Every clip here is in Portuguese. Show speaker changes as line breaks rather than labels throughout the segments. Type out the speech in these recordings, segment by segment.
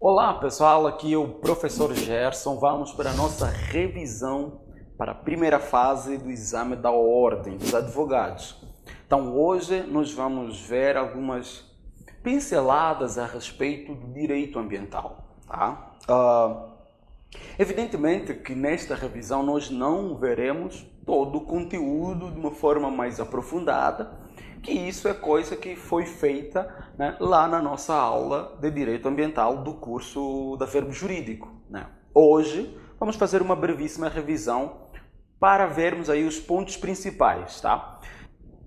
Olá pessoal, aqui é o professor Gerson. Vamos para a nossa revisão para a primeira fase do exame da ordem dos advogados. Então hoje nós vamos ver algumas pinceladas a respeito do direito ambiental. Tá? Evidentemente que nesta revisão nós não veremos todo o conteúdo de uma forma mais aprofundada, que isso é coisa que foi feita, né, lá na nossa aula de Direito Ambiental do curso da Verbo Jurídico. Né? Hoje vamos fazer uma brevíssima revisão para vermos aí os pontos principais. Tá?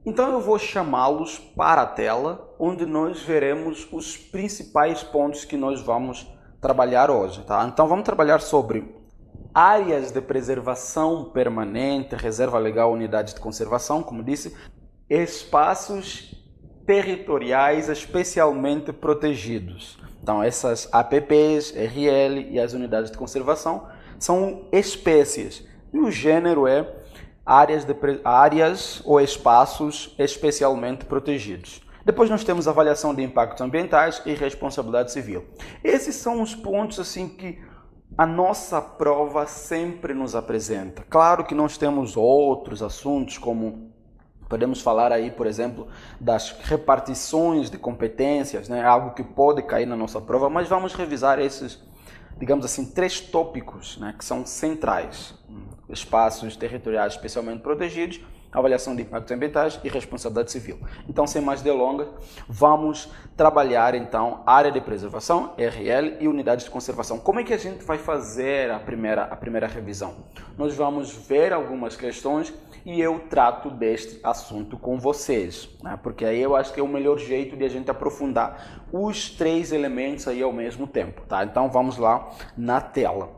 Então eu vou chamá-los para a tela, onde nós veremos os principais pontos que nós vamos trabalhar hoje. Tá? Então vamos trabalhar sobre áreas de preservação permanente, reserva legal, unidade de conservação, como disse, espaços territoriais especialmente protegidos. Então, essas APPs, RL e as unidades de conservação são espécies. E o gênero é áreas ou espaços especialmente protegidos. Depois nós temos avaliação de impactos ambientais e responsabilidade civil. Esses são os pontos assim que a nossa prova sempre nos apresenta. Claro que nós temos outros assuntos, como podemos falar aí, por exemplo, das repartições de competências, né? Algo que pode cair na nossa prova, mas vamos revisar esses, digamos assim, 3 tópicos, né, que são centrais. Espaços territoriais especialmente protegidos, avaliação de impactos ambientais e responsabilidade civil. Então, sem mais delongas, vamos trabalhar então área de preservação, RL e unidades de conservação. Como é que a gente vai fazer a primeira revisão? Nós vamos ver algumas questões e eu trato deste assunto com vocês, né? Porque aí eu acho que é o melhor jeito de a gente aprofundar os 3 elementos aí ao mesmo tempo, tá? Então vamos lá na tela.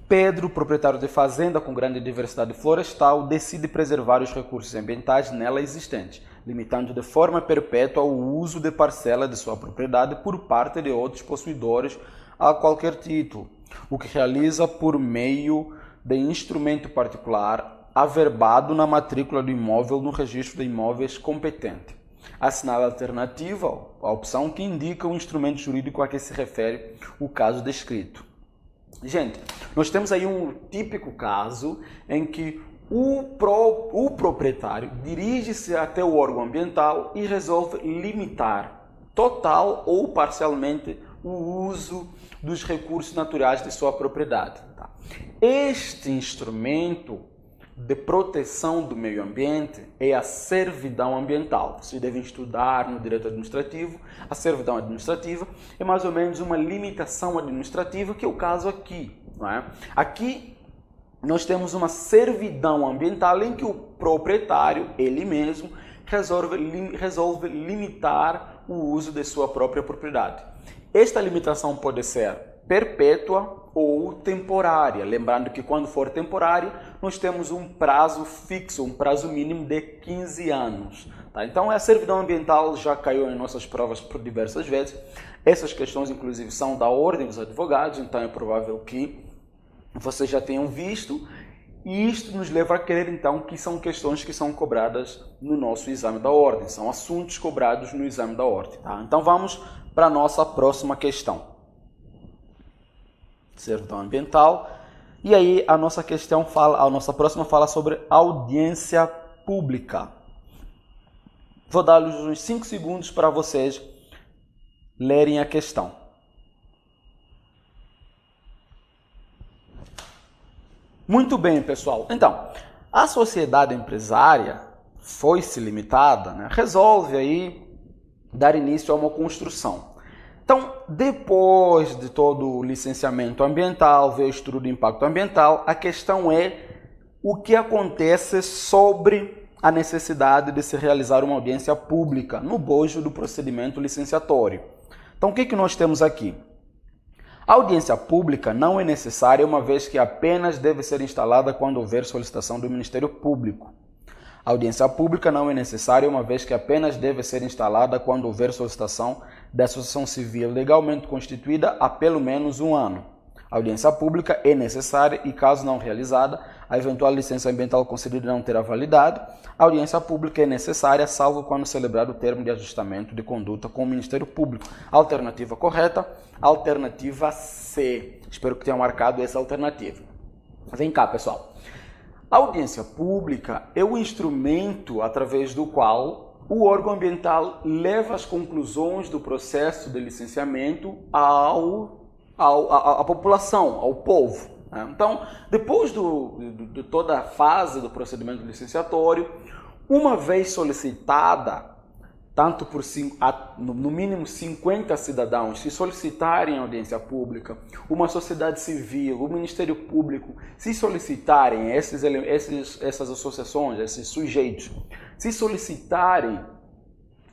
Pedro, proprietário de fazenda com grande diversidade florestal, decide preservar os recursos ambientais nela existentes, limitando de forma perpétua o uso de parcela de sua propriedade por parte de outros possuidores a qualquer título, o que realiza por meio de instrumento particular averbado na matrícula do imóvel no registro de imóveis competente. Assinala a alternativa, a opção que indica o instrumento jurídico a que se refere o caso descrito. Gente, nós temos aí um típico caso em que o proprietário dirige-se até o órgão ambiental e resolve limitar total ou parcialmente o uso dos recursos naturais de sua propriedade. Tá? Este instrumento de proteção do meio ambiente é a servidão ambiental. Vocês devem estudar no direito administrativo. A servidão administrativa é mais ou menos uma limitação administrativa, que é o caso aqui. Não é? Aqui nós temos uma servidão ambiental em que o proprietário, ele mesmo, resolve limitar o uso de sua própria propriedade. Esta limitação pode ser perpétua ou temporária. Lembrando que quando for temporária, nós temos um prazo fixo, um prazo mínimo de 15 anos. Tá? Então, a servidão ambiental já caiu em nossas provas por diversas vezes. Essas questões, inclusive, são da ordem dos advogados, então é provável que vocês já tenham visto. E isto nos leva a crer, então, que são questões que são cobradas no nosso exame da ordem. São assuntos cobrados no exame da ordem. Tá? Então, vamos para a nossa próxima questão. Servidão ambiental. E aí a nossa próxima fala sobre audiência pública. Vou dar-lhes uns 5 segundos para vocês lerem a questão. Muito bem, pessoal. Então, a sociedade empresária foi-se limitada, né? Resolve aí dar início a uma construção. Então, depois de todo o licenciamento ambiental, ver o estudo do impacto ambiental, a questão é o que acontece sobre a necessidade de se realizar uma audiência pública no bojo do procedimento licenciatório. Então, o que nós temos aqui? A audiência pública não é necessária, uma vez que apenas deve ser instalada quando houver solicitação do Ministério Público. A audiência pública não é necessária, uma vez que apenas deve ser instalada quando houver solicitação da associação civil legalmente constituída há pelo menos 1 ano. A audiência pública é necessária e, caso não realizada, a eventual licença ambiental concedida não terá validade. A audiência pública é necessária, salvo quando celebrado o termo de ajustamento de conduta com o Ministério Público. Alternativa correta, alternativa C. Espero que tenham marcado essa alternativa. Vem cá, pessoal. A audiência pública é o instrumento através do qual o órgão ambiental leva as conclusões do processo de licenciamento à população, ao povo. Então, depois de toda a fase do procedimento licenciatório, uma vez solicitada, tanto por no mínimo 50 cidadãos se solicitarem audiência pública, uma sociedade civil, o Ministério Público, se solicitarem essas associações, esses sujeitos, se solicitarem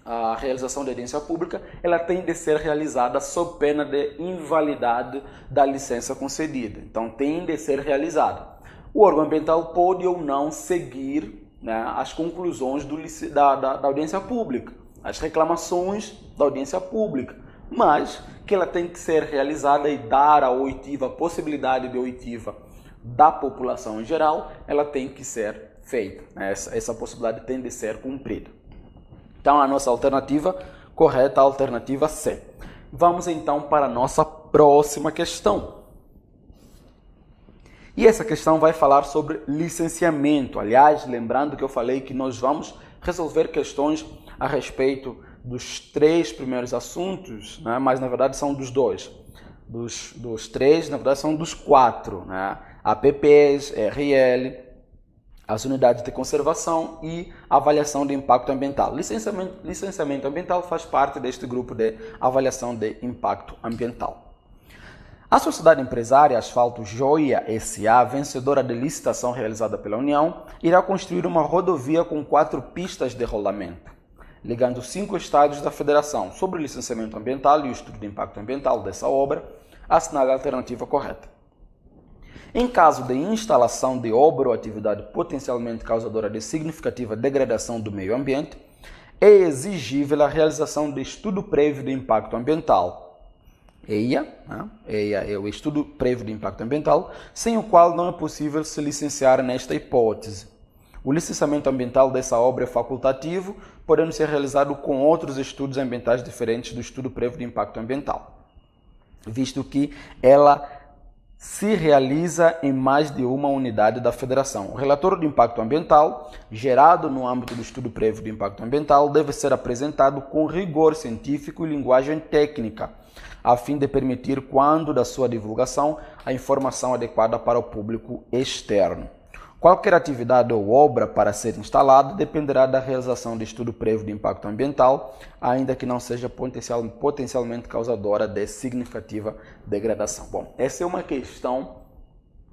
a realização da audiência pública, ela tem de ser realizada sob pena de invalidade da licença concedida. Então, tem de ser realizada. O órgão ambiental pode ou não seguir, né, as conclusões da audiência pública, as reclamações da audiência pública, mas que ela tem que ser realizada e dar a oitiva, a possibilidade de oitiva da população em geral, ela tem que ser feita. Essa possibilidade tem de ser cumprida. Então, a nossa alternativa correta, a alternativa C. Vamos então para a nossa próxima questão. E essa questão vai falar sobre licenciamento. Aliás, lembrando que eu falei que nós vamos resolver questões a respeito dos 3 primeiros assuntos, né? Mas na verdade são dos 2. Dos 3, na verdade são dos 4. Né? APPs, RL, as unidades de conservação e avaliação de impacto ambiental. Licenciamento ambiental faz parte deste grupo de avaliação de impacto ambiental. A sociedade empresária Asfalto Joia S.A., vencedora de licitação realizada pela União, irá construir uma rodovia com 4 pistas de rolamento, ligando 5 estados da federação. Sobre o licenciamento ambiental e o estudo de impacto ambiental dessa obra, assinale a alternativa correta. Em caso de instalação de obra ou atividade potencialmente causadora de significativa degradação do meio ambiente, é exigível a realização de estudo prévio de impacto ambiental. EIA, EIA é o estudo prévio de impacto ambiental, sem o qual não é possível se licenciar nesta hipótese. O licenciamento ambiental dessa obra é facultativo, podendo ser realizado com outros estudos ambientais diferentes do estudo prévio de impacto ambiental, visto que ela se realiza em mais de uma unidade da federação. O relatório de impacto ambiental, gerado no âmbito do estudo prévio de impacto ambiental, deve ser apresentado com rigor científico e linguagem técnica, a fim de permitir, quando da sua divulgação, a informação adequada para o público externo. Qualquer atividade ou obra para ser instalada dependerá da realização de estudo prévio de impacto ambiental, ainda que não seja potencialmente causadora de significativa degradação. Bom, essa é uma questão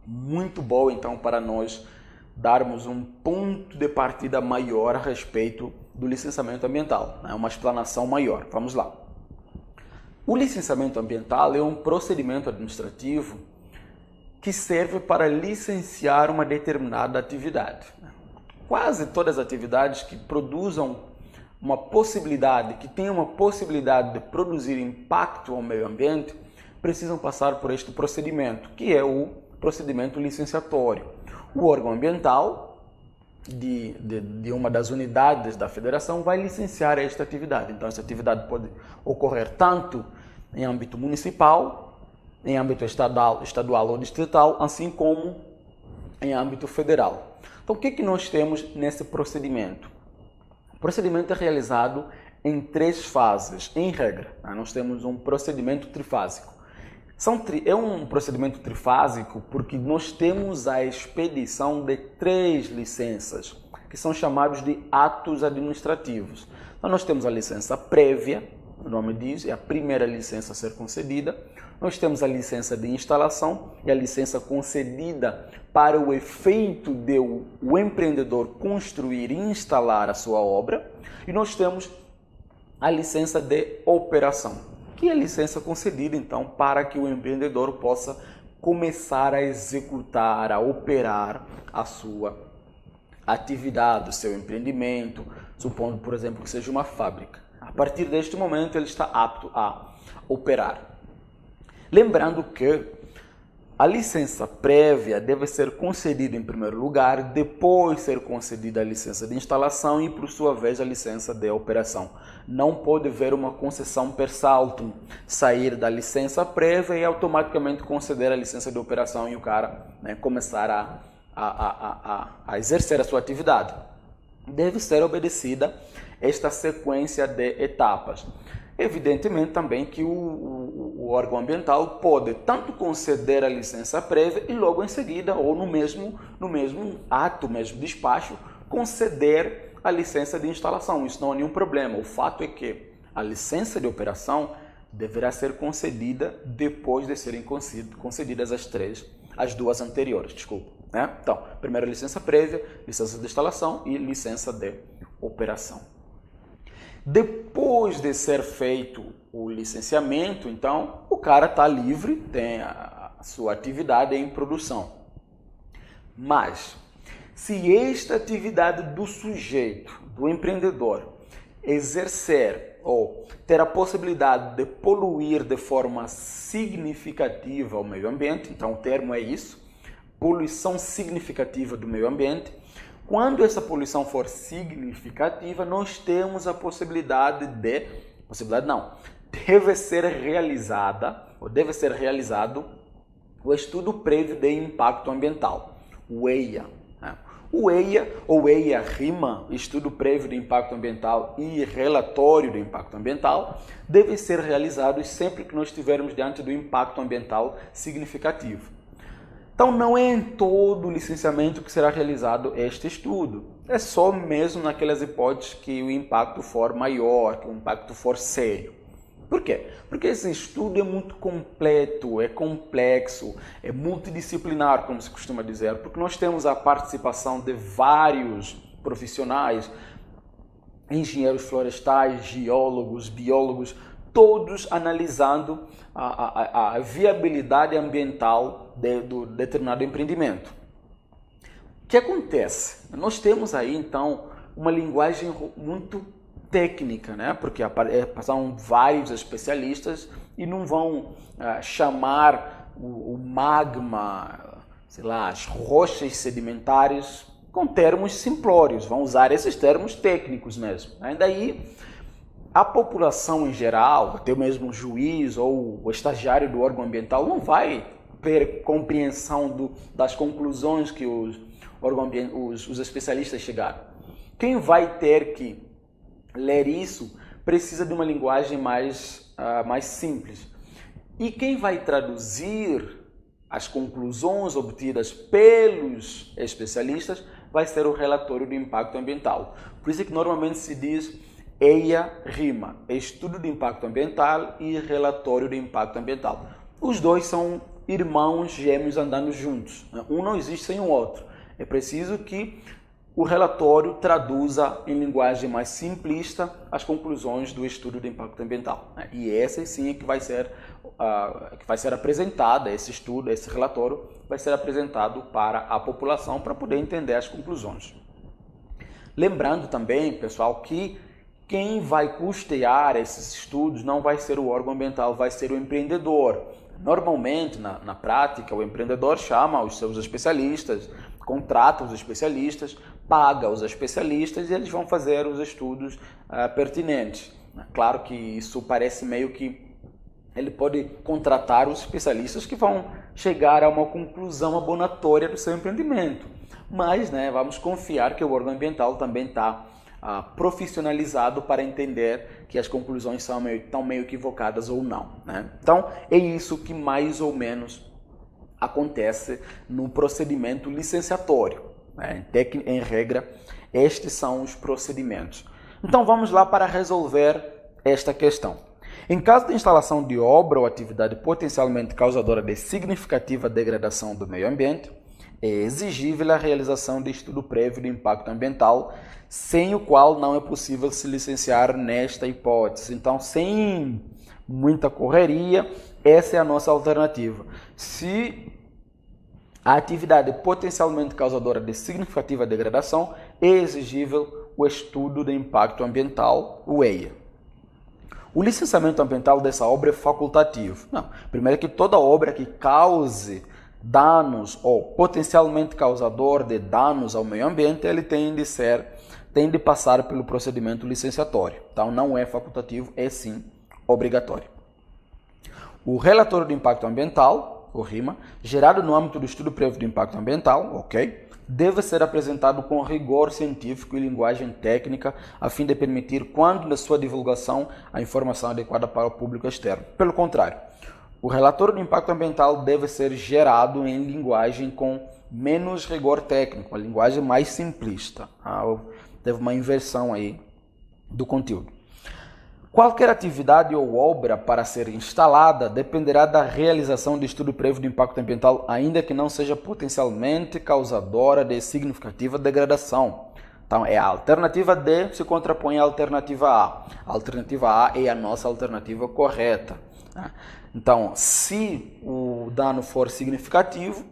muito boa, então, para nós darmos um ponto de partida maior a respeito do licenciamento ambiental, né? Uma explanação maior. Vamos lá. O licenciamento ambiental é um procedimento administrativo que serve para licenciar uma determinada atividade. Quase todas as atividades que produzam uma possibilidade, que tenham uma possibilidade de produzir impacto ao meio ambiente, precisam passar por este procedimento, que é o procedimento licenciatório. O órgão ambiental de uma das unidades da federação vai licenciar esta atividade. Então, essa atividade pode ocorrer tanto em âmbito municipal, em âmbito estadual ou distrital, assim como em âmbito federal. Então, o que nós temos nesse procedimento? O procedimento é realizado em 3 fases, em regra. Nós temos um procedimento trifásico. É um procedimento trifásico porque nós temos a expedição de 3 licenças, que são chamados de atos administrativos. Então, nós temos a licença prévia, o nome diz, é a primeira licença a ser concedida. Nós temos a licença de instalação e a licença concedida para o efeito de o empreendedor construir e instalar a sua obra. E nós temos a licença de operação, que é a licença concedida, então, para que o empreendedor possa começar a executar, a operar a sua atividade, o seu empreendimento, supondo, por exemplo, que seja uma fábrica. A partir deste momento, ele está apto a operar. Lembrando que a licença prévia deve ser concedida em primeiro lugar, depois ser concedida a licença de instalação e, por sua vez, a licença de operação. Não pode haver uma concessão per saltum, sair da licença prévia e automaticamente conceder a licença de operação e o cara, né, começar a exercer a sua atividade. Deve ser obedecida esta sequência de etapas. Evidentemente também que o órgão ambiental pode tanto conceder a licença prévia e logo em seguida, ou no mesmo ato, mesmo despacho, conceder a licença de instalação. Isso não é nenhum problema. O fato é que a licença de operação deverá ser concedida depois de serem concedidas as duas anteriores. Né? Então, primeiro licença prévia, licença de instalação e licença de operação. Depois de ser feito o licenciamento, então, o cara está livre, tem a sua atividade em produção. Mas, se esta atividade do sujeito, do empreendedor, exercer ou ter a possibilidade de poluir de forma significativa o meio ambiente, então o termo é isso, poluição significativa do meio ambiente. Quando essa poluição for significativa, nós temos a deve ser realizado o estudo prévio de impacto ambiental, o EIA. O EIA, ou EIA-RIMA, estudo prévio de impacto ambiental e relatório de impacto ambiental, deve ser realizado sempre que nós estivermos diante do impacto ambiental significativo. Então, não é em todo o licenciamento que será realizado este estudo. É só mesmo naquelas hipóteses que o impacto for maior, que o impacto for sério. Por quê? Porque esse estudo é muito completo, é complexo, é multidisciplinar, como se costuma dizer, porque nós temos a participação de vários profissionais, engenheiros florestais, geólogos, biólogos, todos analisando a viabilidade ambiental do determinado empreendimento. O que acontece? Nós temos aí, então, uma linguagem muito técnica, né? Porque passaram vários especialistas e não vão chamar o magma, sei lá, as rochas sedimentares com termos simplórios, vão usar esses termos técnicos mesmo. Ainda aí, a população em geral, até mesmo o juiz ou o estagiário do órgão ambiental não vai ter compreensão das conclusões que os especialistas chegaram. Quem vai ter que ler isso precisa de uma linguagem mais simples. E quem vai traduzir as conclusões obtidas pelos especialistas vai ser o relatório de impacto ambiental. Por isso é que normalmente se diz EIA-RIMA, Estudo de Impacto Ambiental e Relatório de Impacto Ambiental. Os dois são irmãos gêmeos andando juntos. Um não existe sem o outro. É preciso que o relatório traduza em linguagem mais simplista as conclusões do estudo de impacto ambiental. E essa sim é que vai ser apresentada, esse estudo, esse relatório, vai ser apresentado para a população para poder entender as conclusões. Lembrando também, pessoal, que quem vai custear esses estudos não vai ser o órgão ambiental, vai ser o empreendedor. Normalmente, na prática, o empreendedor chama os seus especialistas, contrata os especialistas, paga os especialistas e eles vão fazer os estudos pertinentes. Claro que isso parece meio que ele pode contratar os especialistas que vão chegar a uma conclusão abonatória do seu empreendimento. Mas vamos confiar que o órgão ambiental também está profissionalizado para entender que as conclusões estão meio equivocadas ou não. Então, é isso que mais ou menos acontece no procedimento licenciatório. Em regra, estes são os procedimentos. Então, vamos lá para resolver esta questão. Em caso de instalação de obra ou atividade potencialmente causadora de significativa degradação do meio ambiente, é exigível a realização de estudo prévio de impacto ambiental, sem o qual não é possível se licenciar nesta hipótese. Então, sem muita correria, essa é a nossa alternativa. Se a atividade potencialmente causadora de significativa degradação, é exigível o estudo de impacto ambiental, o EIA. O licenciamento ambiental dessa obra é facultativo. Não, primeiro que toda obra que cause danos ou potencialmente causador de danos ao meio ambiente, ele tem de passar pelo procedimento licenciatório. Então, não é facultativo, é sim obrigatório. O relatório de impacto ambiental, o RIMA, gerado no âmbito do estudo prévio de impacto ambiental, ok? Deve ser apresentado com rigor científico e linguagem técnica, a fim de permitir, quando na sua divulgação, a informação adequada para o público externo. Pelo contrário, o relatório de impacto ambiental deve ser gerado em linguagem com menos rigor técnico, uma linguagem mais simplista. Teve uma inversão aí do conteúdo. Qualquer atividade ou obra para ser instalada dependerá da realização de estudo prévio de impacto ambiental, ainda que não seja potencialmente causadora de significativa degradação. Então, a alternativa D se contrapõe à alternativa A. A alternativa A é a nossa alternativa correta. Então, se o dano for significativo,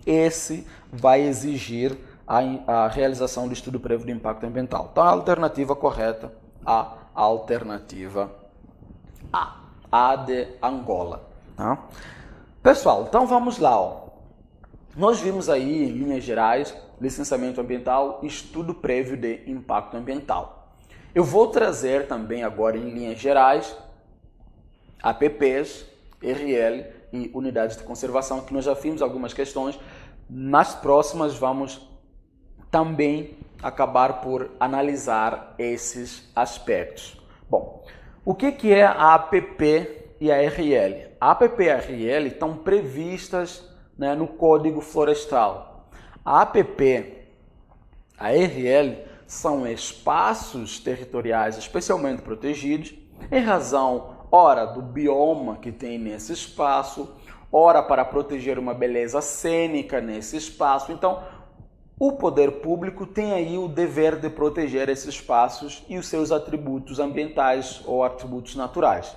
esse vai exigir a realização do estudo prévio de impacto ambiental. Então, a alternativa correta, a alternativa A de Angola. Tá? Pessoal, então vamos lá. Nós vimos aí, em linhas gerais, licenciamento ambiental, estudo prévio de impacto ambiental. Eu vou trazer também agora, em linhas gerais, APPs, RL e unidades de conservação, que nós já vimos algumas questões. Nas próximas vamos também acabar por analisar esses aspectos. Bom, o que é a APP e a RL? A APP e a RL estão previstas, né, no Código Florestal. A APP, a RL, são espaços territoriais especialmente protegidos, em razão, ora, do bioma que tem nesse espaço, ora para proteger uma beleza cênica nesse espaço. Então, o poder público tem aí o dever de proteger esses espaços e os seus atributos ambientais ou atributos naturais.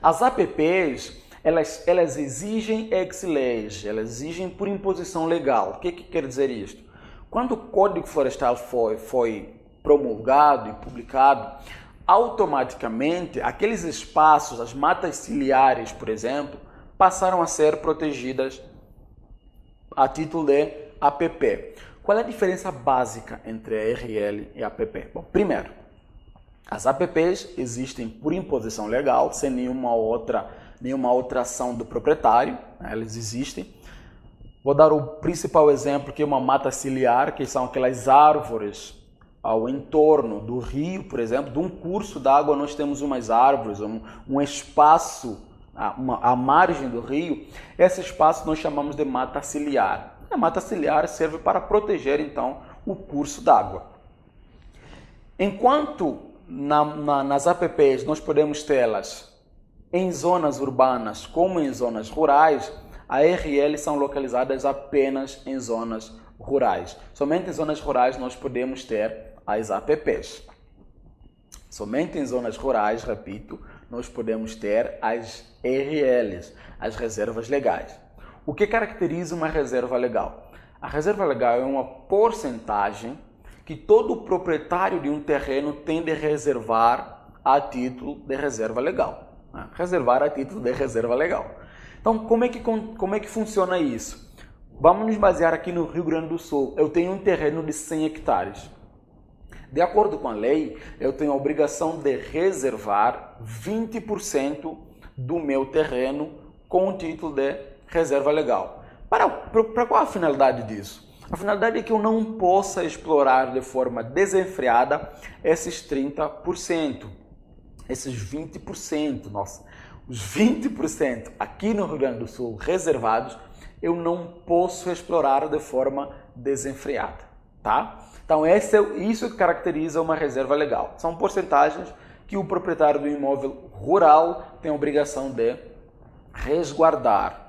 As APPs, elas exigem ex lege, elas exigem por imposição legal. O que quer dizer isto? Quando o Código Florestal foi promulgado e publicado, automaticamente aqueles espaços, as matas ciliares, por exemplo, passaram a ser protegidas a título de APP. Qual é a diferença básica entre a RL e a APP? Bom, primeiro, as APPs existem por imposição legal, sem nenhuma outra ação do proprietário, né? Elas existem. Vou dar o principal exemplo, que é uma mata ciliar, que são aquelas árvores ao entorno do rio, por exemplo. De um curso d'água nós temos umas árvores, um espaço à margem do rio. Esse espaço nós chamamos de mata ciliar. A mata ciliar serve para proteger, então, o curso d'água. Enquanto nas APPs nós podemos tê-las em zonas urbanas como em zonas rurais, a RL são localizadas apenas em zonas rurais. Somente em zonas rurais nós podemos ter as APPs. Somente em zonas rurais, repito, nós podemos ter as RLs, as reservas legais. O que caracteriza uma reserva legal? A reserva legal é uma porcentagem que todo proprietário de um terreno tem de reservar a título de reserva legal. Reservar a título de reserva legal. Então, como é que funciona isso? Vamos nos basear aqui no Rio Grande do Sul. Eu tenho um terreno de 100 hectares. De acordo com a lei, eu tenho a obrigação de reservar 20% do meu terreno com o título de reserva legal. Para qual a finalidade disso? A finalidade é que eu não possa explorar de forma desenfreada esses 30%, esses 20%, nossa, os 20% aqui no Rio Grande do Sul reservados, eu não posso explorar de forma desenfreada, tá? Então isso que caracteriza uma reserva legal. São porcentagens que o proprietário do imóvel rural tem a obrigação de resguardar.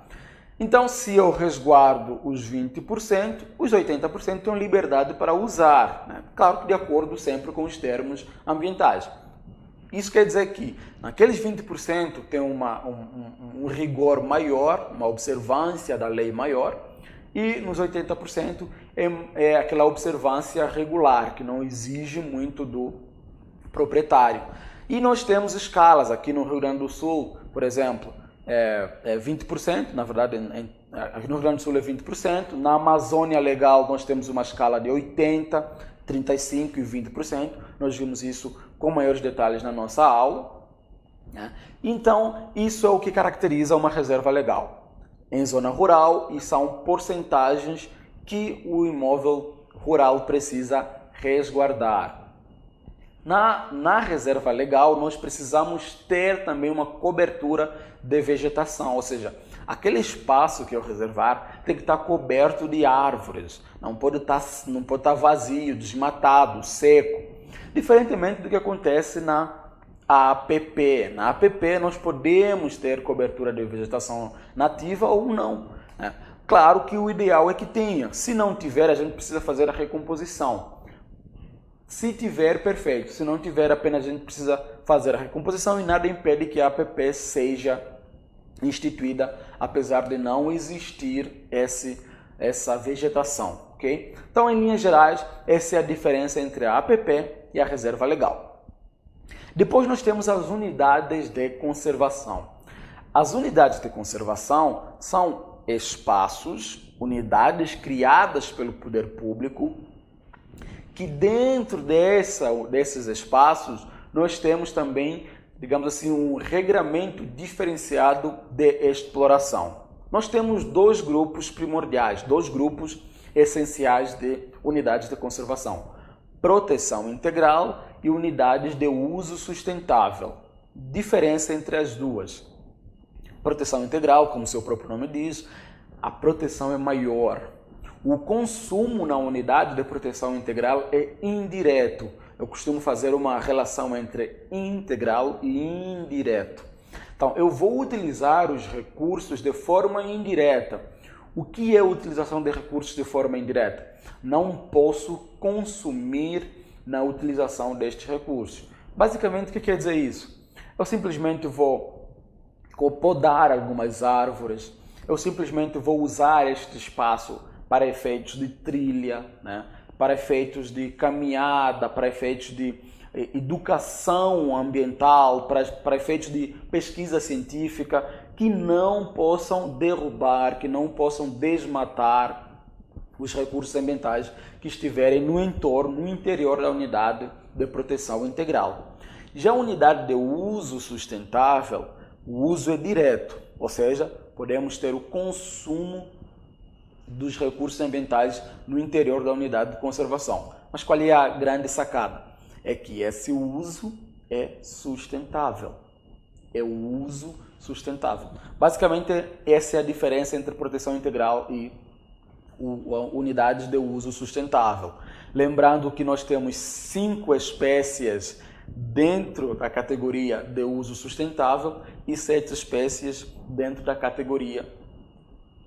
Então, se eu resguardo os 20%, os 80% têm liberdade para usar, né? Claro que de acordo sempre com os termos ambientais. Isso quer dizer que naqueles 20% tem um rigor maior, uma observância da lei maior, e nos 80% é aquela observância regular, que não exige muito do proprietário. E nós temos escalas aqui no Rio Grande do Sul, por exemplo, 20%, na verdade aqui no Rio Grande do Sul é 20%, na Amazônia Legal nós temos uma escala de 80%, 35% e 20%, nós vimos isso com maiores detalhes na nossa aula. Então, isso é o que caracteriza uma reserva legal em zona rural e são porcentagens que o imóvel rural precisa resguardar. Na reserva legal, nós precisamos ter também uma cobertura de vegetação, ou seja, aquele espaço que eu reservar tem que estar coberto de árvores, não pode estar vazio, desmatado, seco, diferentemente do que acontece na APP. Na APP nós podemos ter cobertura de vegetação nativa ou não, né? Claro que o ideal é que tenha. Se não tiver, a gente precisa fazer a recomposição. Se tiver, perfeito. Se não tiver, apenas a gente precisa fazer a recomposição e nada impede que a APP seja instituída, apesar de não existir essa vegetação, ok? Então, em linhas gerais, essa é a diferença entre a APP e a reserva legal. Depois nós temos as unidades de conservação. As unidades de conservação são espaços, unidades criadas pelo poder público, que dentro desses espaços nós temos também, digamos assim, um regramento diferenciado de exploração. Nós temos dois grupos primordiais, dois grupos essenciais de unidades de conservação: proteção integral e unidades de uso sustentável. Diferença entre as duas: proteção integral, como seu próprio nome diz, a proteção é maior. O consumo na unidade de proteção integral é indireto. Eu costumo fazer uma relação entre integral e indireto. Então, eu vou utilizar os recursos de forma indireta. O que é a utilização de recursos de forma indireta? Não posso consumir na utilização destes recursos. Basicamente, o que quer dizer isso? Eu simplesmente vou podar algumas árvores, eu simplesmente vou usar este espaço para efeitos de trilha, né? Para efeitos de caminhada, para efeitos de educação ambiental, para efeitos de pesquisa científica, que não possam derrubar, que não possam desmatar os recursos ambientais que estiverem no entorno, no interior da unidade de proteção integral. Já a unidade de uso sustentável, o uso é direto, ou seja, podemos ter o consumo dos recursos ambientais no interior da unidade de conservação. Mas qual é a grande sacada? É que esse uso é sustentável. É o uso sustentável. Basicamente, essa é a diferença entre proteção integral e unidades de uso sustentável. Lembrando que nós temos 5 espécies dentro da categoria de uso sustentável e 7 espécies dentro da categoria...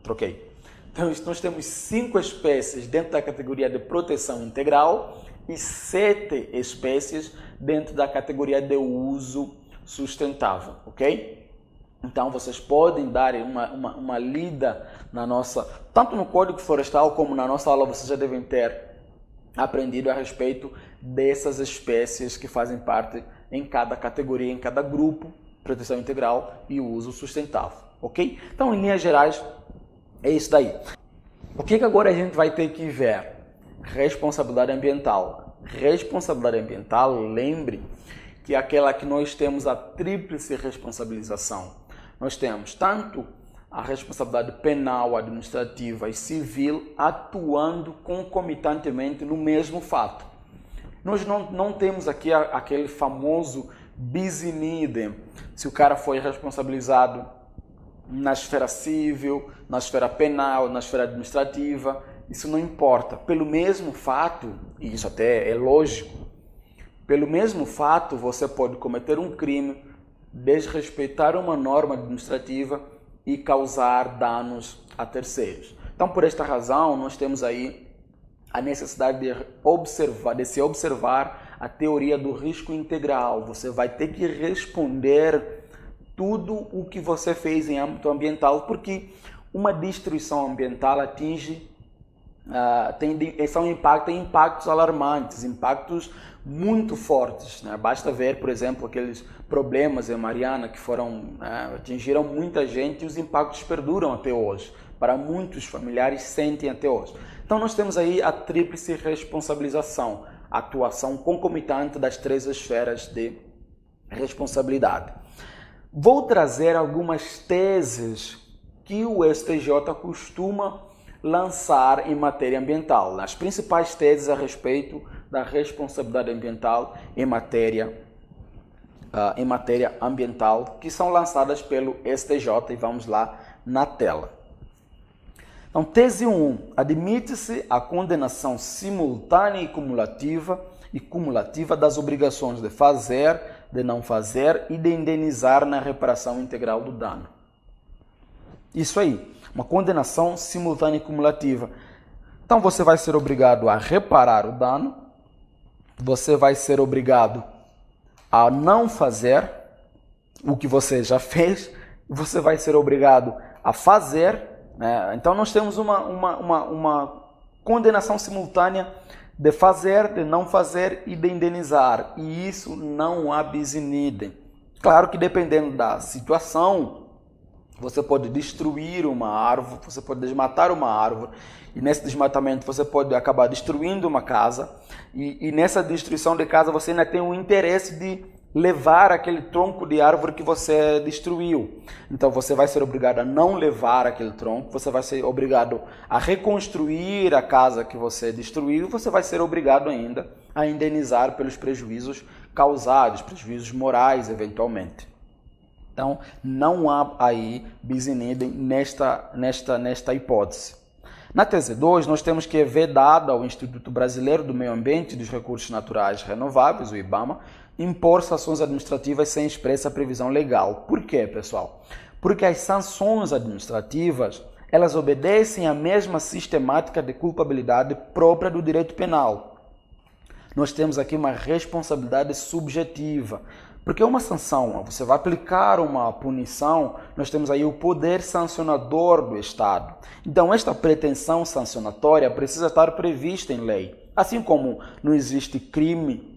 Troquei. Então, nós temos 5 espécies dentro da categoria de proteção integral e 7 espécies dentro da categoria de uso sustentável, ok? Então, vocês podem dar uma lida na nossa... Tanto no Código Florestal como na nossa aula, vocês já devem ter aprendido a respeito dessas espécies que fazem parte em cada categoria, em cada grupo, proteção integral e uso sustentável, ok? Então, em linhas gerais, é isso daí. O que agora a gente vai ter que ver? Responsabilidade ambiental. Responsabilidade ambiental, lembre que é aquela que nós temos a tríplice responsabilização. Nós temos tanto a responsabilidade penal, administrativa e civil atuando concomitantemente no mesmo fato. Nós não temos aqui aquele famoso bis in idem, se o cara foi responsabilizado na esfera civil, na esfera penal, na esfera administrativa, isso não importa. Pelo mesmo fato, e isso até é lógico, pelo mesmo fato você pode cometer um crime, desrespeitar uma norma administrativa e causar danos a terceiros. Então, por esta razão, nós temos aí a necessidade de se observar a teoria do risco integral. Você vai ter que responder tudo o que você fez em âmbito ambiental, porque uma destruição ambiental atinge, tem impactos alarmantes, impactos muito fortes, né? Basta ver, por exemplo, aqueles problemas em Mariana que atingiram muita gente e os impactos perduram até hoje. para muitos familiares sentem até hoje. Então nós temos aí a tríplice responsabilização, a atuação concomitante das três esferas de responsabilidade. Vou trazer algumas teses que o STJ costuma lançar em matéria ambiental, as principais teses a respeito da responsabilidade ambiental em matéria ambiental, que são lançadas pelo STJ, e vamos lá na tela. Então, tese 1, admite-se a condenação simultânea e cumulativa das obrigações de fazer, de não fazer e de indenizar na reparação integral do dano. Isso aí, uma condenação simultânea e cumulativa. Então, você vai ser obrigado a reparar o dano, você vai ser obrigado a não fazer o que você já fez, você vai ser obrigado a fazer, né? Então nós temos uma condenação simultânea de fazer, de não fazer e de indenizar, e isso não há bis in idem. Claro que dependendo da situação, você pode destruir uma árvore, você pode desmatar uma árvore, e nesse desmatamento você pode acabar destruindo uma casa, e nessa destruição de casa você ainda tem o interesse de levar aquele tronco de árvore que você destruiu. Então você vai ser obrigado a não levar aquele tronco, você vai ser obrigado a reconstruir a casa que você destruiu, e você vai ser obrigado ainda a indenizar pelos prejuízos causados, prejuízos morais eventualmente. Então, não há aí bis in idem nesta hipótese. Na tese 2, nós temos que é vedado ao Instituto Brasileiro do Meio Ambiente e dos Recursos Naturais Renováveis, o IBAMA, impor sanções administrativas sem expressa previsão legal. Por quê, pessoal? Porque as sanções administrativas, elas obedecem à mesma sistemática de culpabilidade própria do direito penal. Nós temos aqui uma responsabilidade subjetiva. Porque uma sanção, você vai aplicar uma punição, nós temos aí o poder sancionador do Estado. Então, esta pretensão sancionatória precisa estar prevista em lei. Assim como não existe crime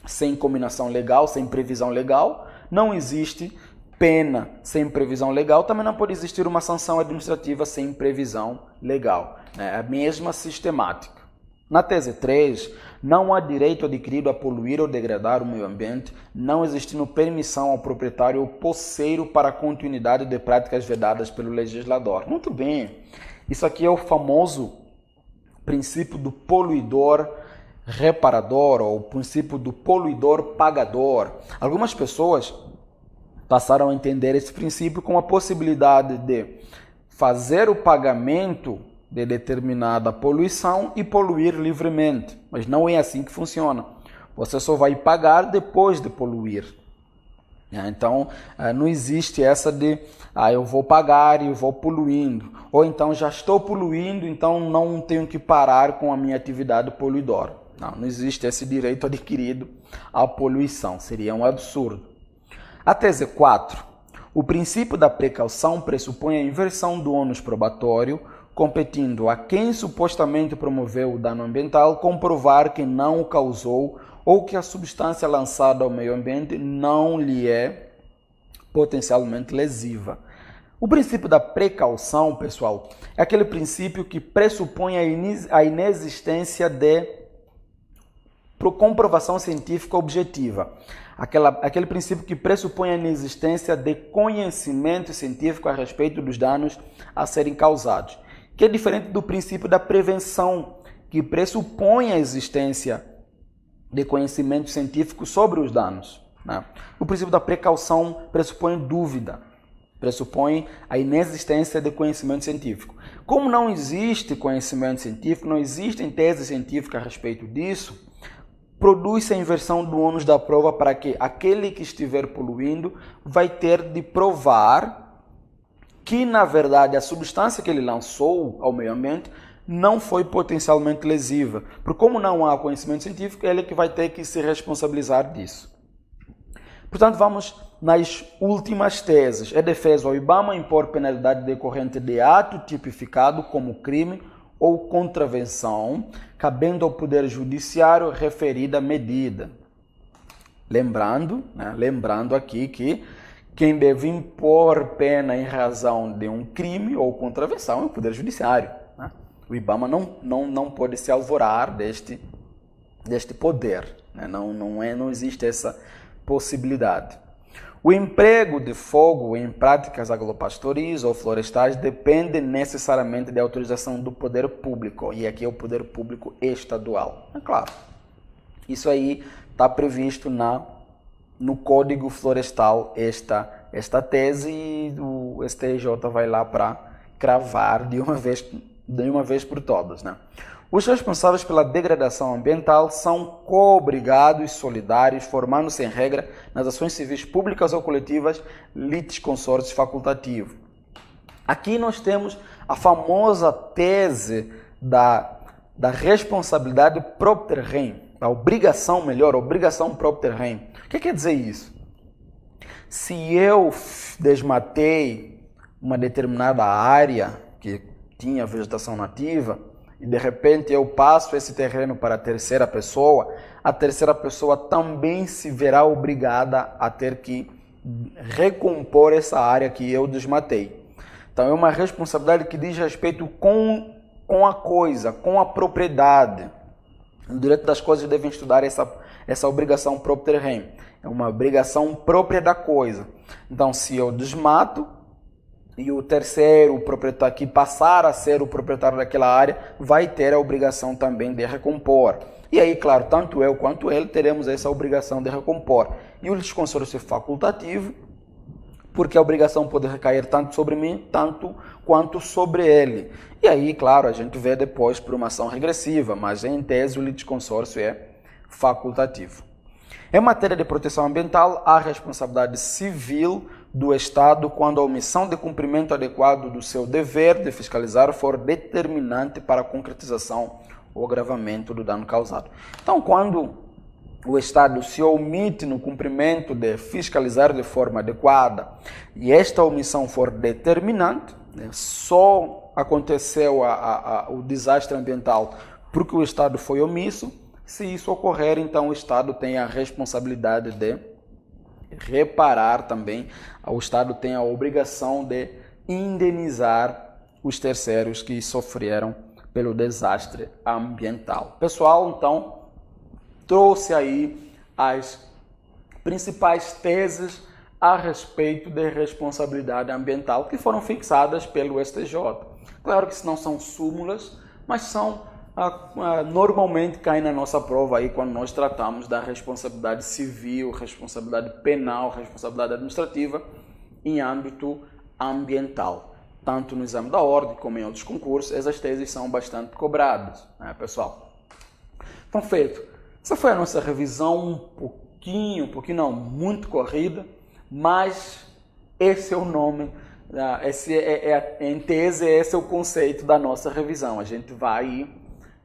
sem cominação legal, sem previsão legal, não existe pena sem previsão legal, também não pode existir uma sanção administrativa sem previsão legal. É a mesma sistemática. Na tese 3, não há direito adquirido a poluir ou degradar o meio ambiente, não existindo permissão ao proprietário ou posseiro para a continuidade de práticas vedadas pelo legislador. Muito bem, isso aqui é o famoso princípio do poluidor reparador, ou o princípio do poluidor pagador. Algumas pessoas passaram a entender esse princípio como a possibilidade de fazer o pagamento de determinada poluição e poluir livremente. Mas não é assim que funciona. Você só vai pagar depois de poluir. Então, não existe essa de eu vou pagar e vou poluindo. Ou então, já estou poluindo, então não tenho que parar com a minha atividade poluidora. Não existe esse direito adquirido à poluição. Seria um absurdo. A tese 4. O princípio da precaução pressupõe a inversão do ônus probatório, competindo a quem supostamente promoveu o dano ambiental comprovar que não o causou ou que a substância lançada ao meio ambiente não lhe é potencialmente lesiva. O princípio da precaução, pessoal, é aquele princípio que pressupõe a inexistência de comprovação científica objetiva. Aquele princípio que pressupõe a inexistência de conhecimento científico a respeito dos danos a serem causados, que é diferente do princípio da prevenção, que pressupõe a existência de conhecimento científico sobre os danos. O princípio da precaução pressupõe dúvida, pressupõe a inexistência de conhecimento científico. Como não existe conhecimento científico, não existem teses científicas a respeito disso, produz-se a inversão do ônus da prova para que aquele que estiver poluindo vai ter de provar que, na verdade, a substância que ele lançou ao meio ambiente não foi potencialmente lesiva. Porque como não há conhecimento científico, ele é que vai ter que se responsabilizar disso. Portanto, vamos nas últimas teses. É defeso ao IBAMA impor penalidade decorrente de ato tipificado como crime ou contravenção, cabendo ao Poder Judiciário referida medida. Lembrando aqui que quem deve impor pena em razão de um crime ou contravenção é o Poder Judiciário, né? O IBAMA não pode se alvorar deste poder, né? Não existe essa possibilidade. O emprego de fogo em práticas agropastoris ou florestais depende necessariamente de autorização do poder público, e aqui é o poder público estadual. É claro, isso aí está previsto no Código Florestal, esta tese, e o STJ vai lá para cravar de uma vez por todas, né? Os responsáveis pela degradação ambiental são co-obrigados e solidários, formando-se em regra nas ações civis públicas ou coletivas, litisconsórcio facultativo. Aqui nós temos a famosa tese da responsabilidade propter rem, a obrigação propter rem. O que quer dizer isso? Se eu desmatei uma determinada área que tinha vegetação nativa, e de repente eu passo esse terreno para a terceira pessoa também se verá obrigada a ter que recompor essa área que eu desmatei. Então é uma responsabilidade que diz respeito com a coisa, com a propriedade. No direito das coisas devem estudar essa obrigação propter rem. É uma obrigação própria da coisa. Então, se eu desmato e o terceiro, o proprietário que passar a ser o proprietário daquela área, vai ter a obrigação também de recompor. E aí, claro, tanto eu quanto ele teremos essa obrigação de recompor. E o litisconsórcio é facultativo, porque a obrigação pode recair tanto sobre mim, tanto quanto sobre ele. E aí, claro, a gente vê depois por uma ação regressiva, mas em tese o litisconsórcio é facultativo. Em matéria de proteção ambiental, há responsabilidade civil do Estado quando a omissão de cumprimento adequado do seu dever de fiscalizar for determinante para a concretização ou agravamento do dano causado. Então, quando o Estado se omite no cumprimento de fiscalizar de forma adequada e esta omissão for determinante, né, só aconteceu o desastre ambiental porque o Estado foi omisso. Se isso ocorrer, então o Estado tem a responsabilidade de reparar também, o Estado tem a obrigação de indenizar os terceiros que sofreram pelo desastre ambiental. Pessoal, então, trouxe aí as principais teses a respeito de responsabilidade ambiental que foram fixadas pelo STJ. Claro que isso não são súmulas, mas são normalmente cai na nossa prova aí quando nós tratamos da responsabilidade civil, responsabilidade penal, responsabilidade administrativa em âmbito ambiental. Tanto no exame da ordem como em outros concursos, essas teses são bastante cobradas, né, pessoal? Então, feito. Essa foi a nossa revisão muito corrida, mas esse é o nome, em tese, esse é o conceito da nossa revisão. A gente vai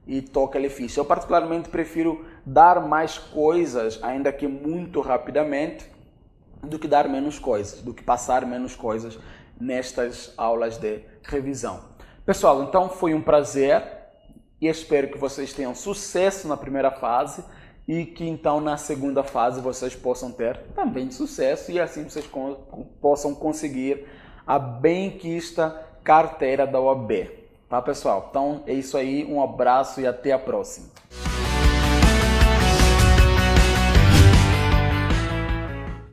e toca-lhe ficha. Eu particularmente prefiro dar mais coisas, ainda que muito rapidamente, do que dar menos coisas, do que passar menos coisas nestas aulas de revisão. Pessoal, então foi um prazer e espero que vocês tenham sucesso na primeira fase e que então na segunda fase vocês possam ter também sucesso e assim vocês possam conseguir a benquista carteira da OAB. Tá, pessoal? Então é isso aí, um abraço e até a próxima.